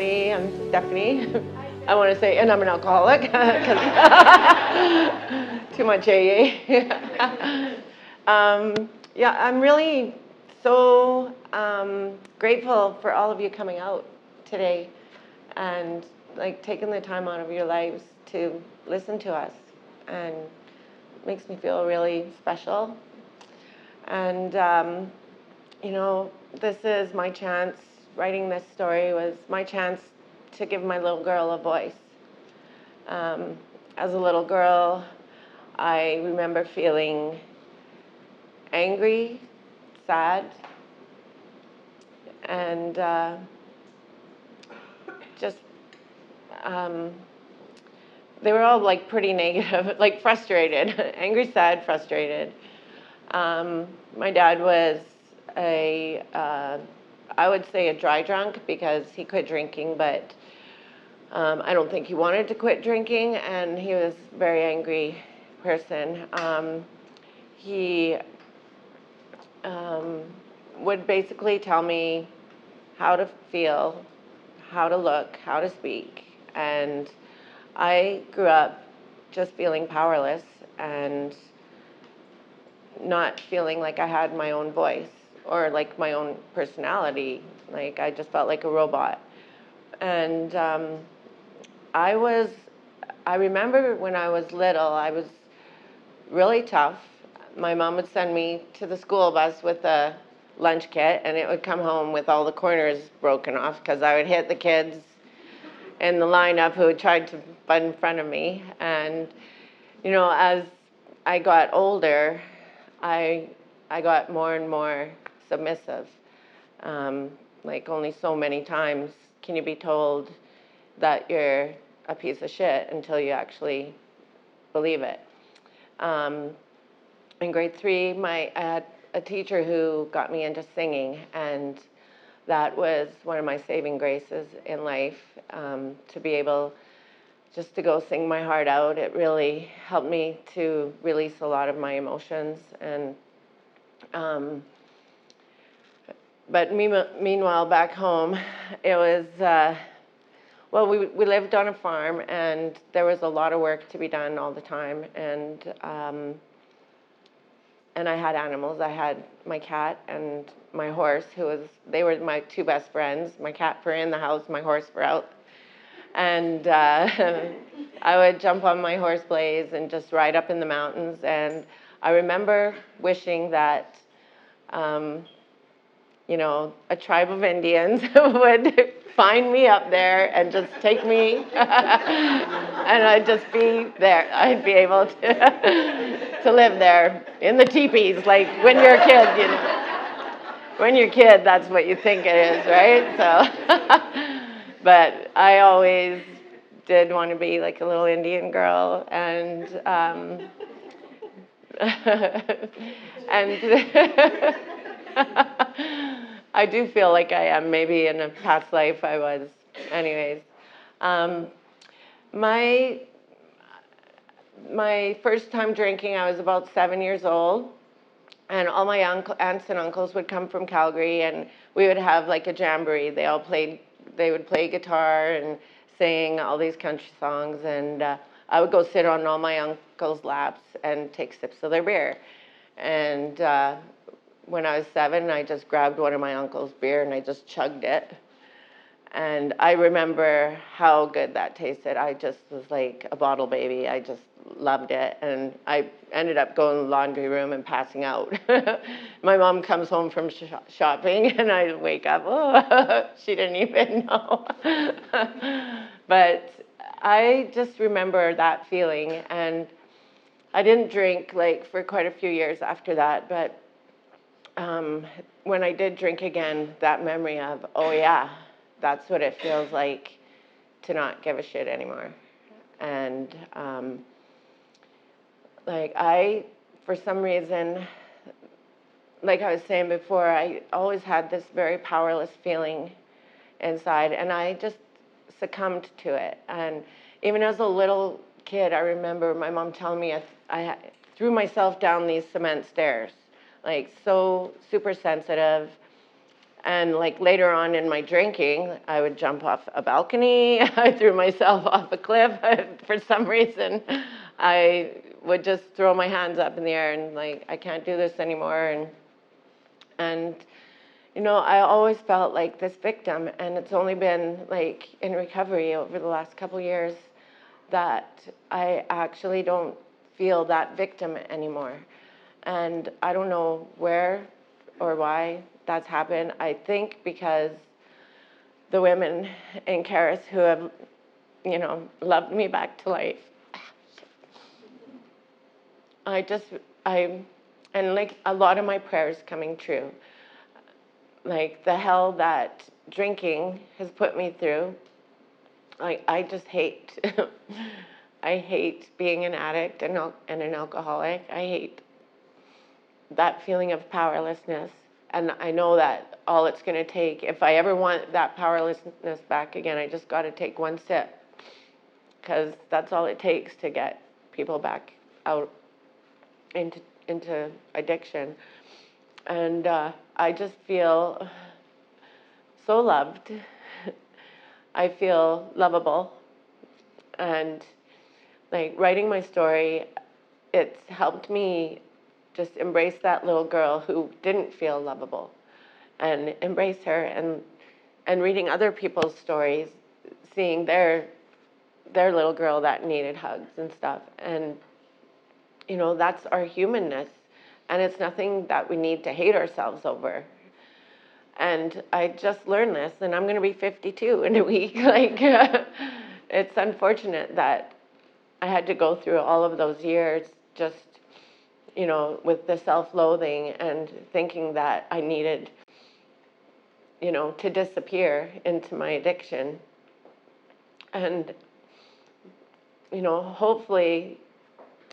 everybody. I'm Stephanie. I want to say, and I'm an alcoholic because too much AA. Yeah, I'm really so grateful for all of you coming out today and like taking the time out of your lives to listen to us, and it makes me feel really special. And you know, this is my chance. Writing this story was my chance to give my little girl a voice. As a little girl, I remember feeling angry, sad, and just they were all like pretty negative, like frustrated, angry, sad, frustrated. My dad was I would say a dry drunk because he quit drinking, but I don't think he wanted to quit drinking, and he was a very angry person. He would basically tell me how to feel, how to look, how to speak, and I grew up just feeling powerless and not feeling like I had my own voice or like my own personality. Like I just felt like a robot. And I remember when I was little, I was really tough. My mom would send me to the school bus with a lunch kit, and it would come home with all the corners broken off because I would hit the kids in the lineup who tried to butt in front of me. And, you know, as I got older, I got more and more submissive. Like only so many times can you be told that you're a piece of shit until you actually believe it. In grade 3, I had a teacher who got me into singing, and that was one of my saving graces in life, to be able just to go sing my heart out. It really helped me to release a lot of my emotions. And but meanwhile, back home, it was, well, we lived on a farm, and there was a lot of work to be done all the time. And I had animals. I had my cat and my horse, they were my two best friends. My cat for in the house, my horse for out. And I would jump on my horse blaze and just ride up in the mountains. And I remember wishing that, you know, a tribe of Indians would find me up there and just take me, and I'd just be there. I'd be able to live there in the teepees, like when you're a kid, you know. When you're a kid, that's what you think it is, right? So, but I always did want to be like a little Indian girl, and and I do feel like I am. Maybe in a past life I was. Anyways, my first time drinking, I was about 7 years old, and all my aunts and uncles would come from Calgary, and we would have like a jamboree. They would play guitar and sing all these country songs, and I would go sit on all my uncles' laps and take sips of their beer. And when I was 7, I just grabbed one of my uncle's beer and I just chugged it. And I remember how good that tasted. I just was like a bottle baby. I just loved it. And I ended up going to the laundry room and passing out. My mom comes home from shopping, and I wake up, oh, she didn't even know. But I just remember that feeling. And I didn't drink like for quite a few years after that. But when I did drink again, that memory of, oh yeah, that's what it feels like to not give a shit anymore. And like for some reason, like I was saying before, I always had this very powerless feeling inside, and I just succumbed to it. And even as a little kid, I remember my mom telling me I threw myself down these cement stairs, like so super sensitive. And like later on in my drinking, I would jump off a balcony. I threw myself off a cliff. For some reason, I would just throw my hands up in the air and like, I can't do this anymore. And I always felt like this victim, and it's only been like in recovery over the last couple years that I actually don't feel that victim anymore. And I don't know where or why that's happened. I think because the women in Caris who have, loved me back to life, and like a lot of my prayers coming true. Like the hell that drinking has put me through, like I just hate. I hate being an addict and an alcoholic. I hate that feeling of powerlessness. And I know that all it's going to take, if I ever want that powerlessness back again, I just got to take one sip. Because that's all it takes to get people back out into addiction. And I just feel so loved. I feel lovable. And like writing my story, it's helped me just embrace that little girl who didn't feel lovable, and embrace her, and reading other people's stories, seeing their little girl that needed hugs and stuff. And that's our humanness, and it's nothing that we need to hate ourselves over. And I just learned this, and I'm going to be 52 in a week. Like, it's unfortunate that I had to go through all of those years just, with the self-loathing and thinking that I needed, to disappear into my addiction. And, hopefully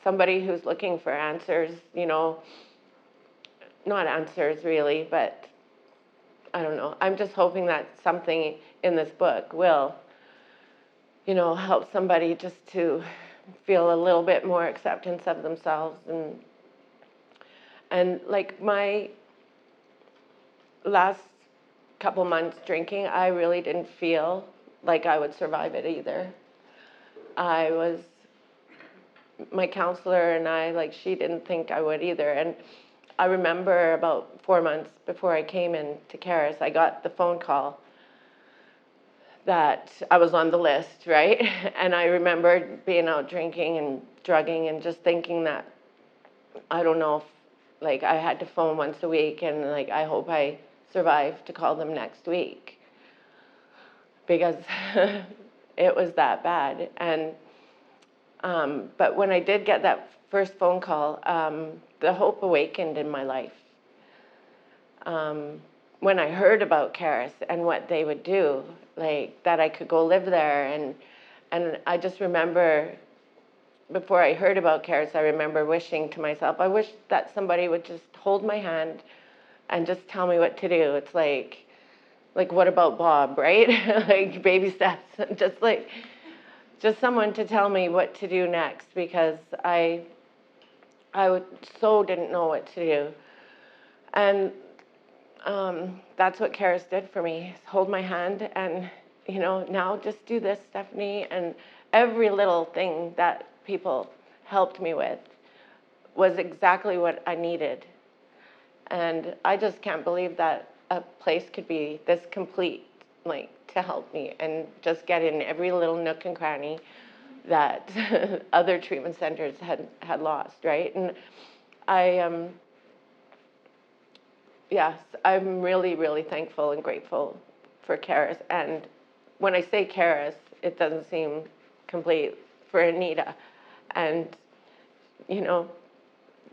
somebody who's looking for answers, not answers really, but I don't know. I'm just hoping that something in this book will, help somebody just to feel a little bit more acceptance of themselves. And like my last couple months drinking, I really didn't feel like I would survive it either. My counselor and I, like, she didn't think I would either. And I remember about 4 months before I came into Caris, I got the phone call that I was on the list, right? And I remembered being out drinking and drugging and just thinking that, I don't know if, like, I had to phone once a week, and like, I hope I survive to call them next week, because it was that bad. And but when I did get that first phone call, the hope awakened in my life. When I heard about Caris and what they would do, like that I could go live there, and I just remember, before I heard about Caris, I remember wishing to myself, I wish that somebody would just hold my hand and just tell me what to do. It's like what about Bob, right? Like baby steps, just someone to tell me what to do next, because I didn't know what to do. And that's what Caris did for me. Hold my hand and, now just do this, Stephanie. And every little thing that people helped me with was exactly what I needed. And I just can't believe that a place could be this complete, like, to help me and just get in every little nook and cranny that other treatment centers had lost, right? And yes, I'm really, really thankful and grateful for Caris. And when I say Caris, it doesn't seem complete for Anita. And,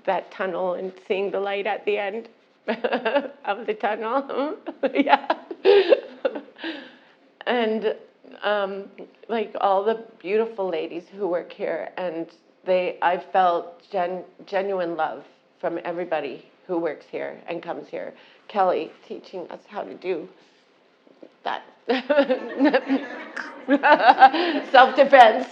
that tunnel and seeing the light at the end of the tunnel. Yeah. And like all the beautiful ladies who work here, and I felt genuine love from everybody who works here and comes here. Kelly teaching us how to do that. Self-defense.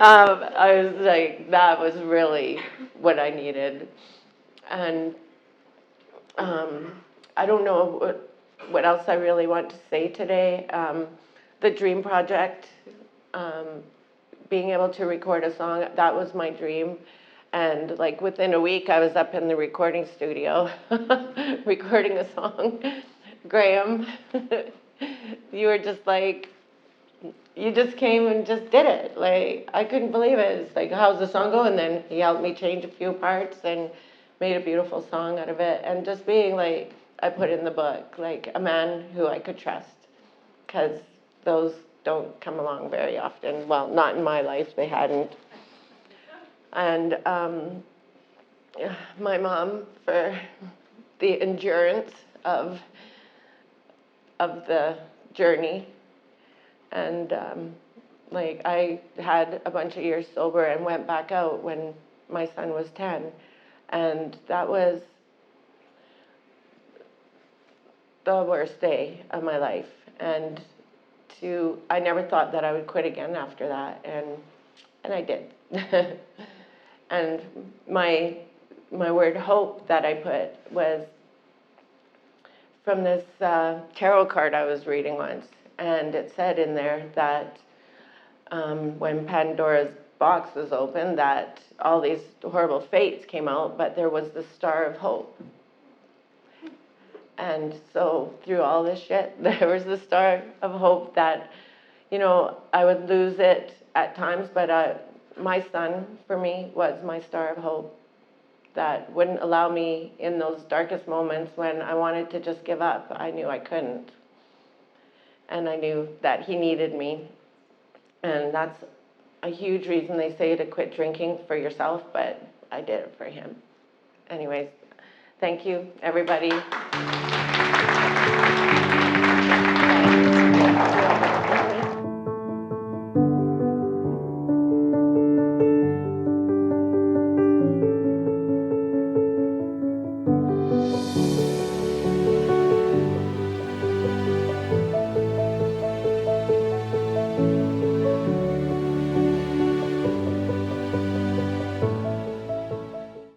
I was like, that was really what I needed. And I don't know what else I really want to say today. The Dream Project, um, being able to record a song, that was my dream. And like within a week, I was up in the recording studio recording a song. Graham, you were just like, you just came and just did it. Like, I couldn't believe it. It's like, how's the song go? And then he helped me change a few parts and made a beautiful song out of it. And just being like, I put in the book, like a man who I could trust. Because those don't come along very often. Well, not in my life, they hadn't. And my mom for the endurance of the journey. And like I had a bunch of years sober and went back out when my son was 10. And that was the worst day of my life. And I never thought that I would quit again after that. And I did. And my word hope that I put was from this tarot card I was reading once. And it said in there that when Pandora's box was opened, that all these horrible fates came out, but there was the star of hope. And so through all this shit, there was the star of hope that, you know, I would lose it at times, but my son, for me, was my star of hope that wouldn't allow me in those darkest moments when I wanted to just give up. I knew I couldn't. And I knew that he needed me. And that's a huge reason they say to quit drinking for yourself, but I did it for him. Anyways, thank you, everybody.